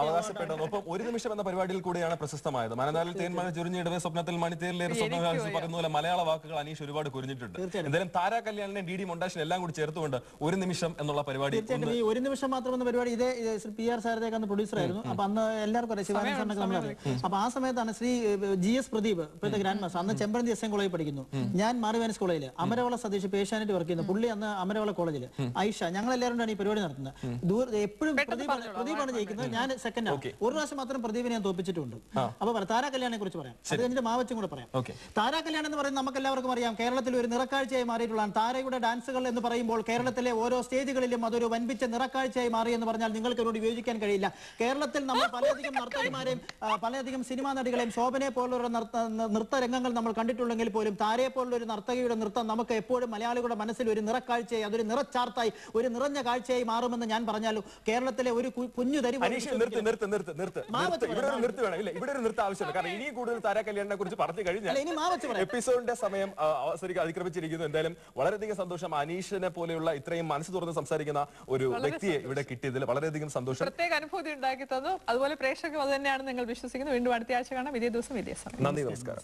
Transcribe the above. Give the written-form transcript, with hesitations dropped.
അവകാശപ്പെട്ടത്. ഒപ്പം ഒരു നിമിഷം എന്ന പരിപാടിയിൽ കൂടിയാണ് പ്രശസ്തമായത്. മനനാലിൽ തേന്മഴ ചുരിഞ്ഞിടവേ സ്വപ്നത്തിൽ മണിത്തേരിലേറെ സ്വപ്നം പറയുന്ന പോലെ മലയാള വാക്കുകൾ അനീഷ് ഒരുപാട് കുറിഞ്ഞിട്ടുണ്ട്. എന്തായാലും താരാ കല്യാണിനെ ഡി മൊണ്ടാഷിനെ എല്ലാം കൂടി ചേർത്തുകൊണ്ട് ഒരു നിമിഷം എന്നുള്ള പരിപാടി. തീർച്ചയായിട്ടും ഈ ഒരു നിമിഷം മാത്രം എന്ന പരിപാടി ഇതേ PR സാരത്തേക്ക് അന്ന് പ്രൊഡ്യൂസർ ആയിരുന്നു. അപ്പൊ അന്ന് എല്ലാവർക്കും അറിയാം, ശിവാനന്ദ സാറിനൊക്കെ നമ്മളറിയാം. അപ്പൊ ആ സമയത്താണ് ശ്രീ GS പ്രദീപ്, ഇപ്പോഴത്തെ ഗ്രാൻഡ് മാസ്റ്റർ, അന്ന് ചെമ്പഴന്തി SM കോളേജിൽ പഠിക്കുന്നു, ഞാൻ മാറിവാനിസ് കോളേജിൽ, അമരവള സതീഷ് പേഷ്യാനായിട്ട് വർക്ക് ചെയ്യുന്നു, പുള്ളി അന്ന് അമരവള കോളേജിൽ, ഐഷ, ഞങ്ങൾ എല്ലാവരും ഈ പരിപാടി നടത്തുന്നത്. എപ്പോഴും പ്രദീപാണ് ജയിക്കുന്നത്, ഞാൻ സെക്കൻഡ് ആണ്. ഒരു പ്രാവശ്യം മാത്രം പ്രദീപിനെ ഞാൻ തോപ്പിച്ചിട്ടുണ്ട്. അപ്പൊ താരാ കല്യാണിനെ കുറിച്ച് പറയാം, അത് കഴിഞ്ഞിട്ട് മാവച്ചും കൂടെ പറയാം. താരാ കല്യാണം എന്ന് പറയുന്നത് നമുക്ക് എല്ലാവർക്കും അറിയാം, കേരളത്തിൽ ഒരു നിറക്കാഴ്ചയായി മാറിയിട്ടുള്ളതാണ്. താരയുടെ ഡാൻസുകൾ എന്ന് പറയുമ്പോൾ കേരളത്തിലെ ഓരോ സ്റ്റേജുകളിലും അതൊരു വൻപിച്ച നിറക്കാഴ്ചയായി മാറി എന്ന് പറഞ്ഞാൽ നിങ്ങൾക്ക് ഇതിനോട് വിയോജിക്കാൻ കഴിയില്ല. കേരളത്തിൽ നമ്മൾ പലധികം നർത്തകിമാരെയും പലധികം സിനിമാ നടികളെയും ശോഭനയെ പോലുള്ള നൃത്തരംഗങ്ങൾ നമ്മൾ കണ്ടിട്ടുണ്ടെങ്കിൽ പോലും താരയെ പോലുള്ള ഒരു നർത്തകിയുടെ നൃത്തം നമുക്ക് എപ്പോഴും മലയാളികളുടെ മനസ്സിൽ ഒരു നിറക്കാഴ്ചയായി, അതൊരു നിറച്ചാർത്തായി, ഒരു നിറഞ്ഞ കാഴ്ചയായി മാറുമെന്ന് ഞാൻ പറഞ്ഞാലോ. കേരളത്തിലെ ഒരു കുഞ്ഞു തരി ഇവിടെ ഒരു നൃത്തം ആവശ്യമില്ല. കാരണം ഇനി കൂടുതൽ താരാ കല്യാണിനെ കുറിച്ച് പറഞ്ഞു കഴിഞ്ഞാൽ എപ്പിസോഡിന്റെ സമയം അതിക്രമിച്ചിരിക്കുന്നു. എന്തായാലും വളരെയധികം സന്തോഷം. അനീഷിനെ പോലെയുള്ള ഇത്രയും മനസ്സ് തുറന്ന് സംസാരിക്കുന്ന ഒരു വ്യക്തിയെ ഇവിടെ കിട്ടിയതിൽ വളരെയധികം സന്തോഷം. പ്രത്യേക അനുഭൂതി ഉണ്ടാക്കി തന്നു. അതുപോലെ പ്രേക്ഷകർ അത് തന്നെയാണ് നിങ്ങൾ വിശ്വസിക്കുന്നത്. വീണ്ടും അടുത്ത ആഴ്ച കാണാം, ഇതേ ദിവസം ഇതേ സമയം. നന്ദി, നമസ്കാരം.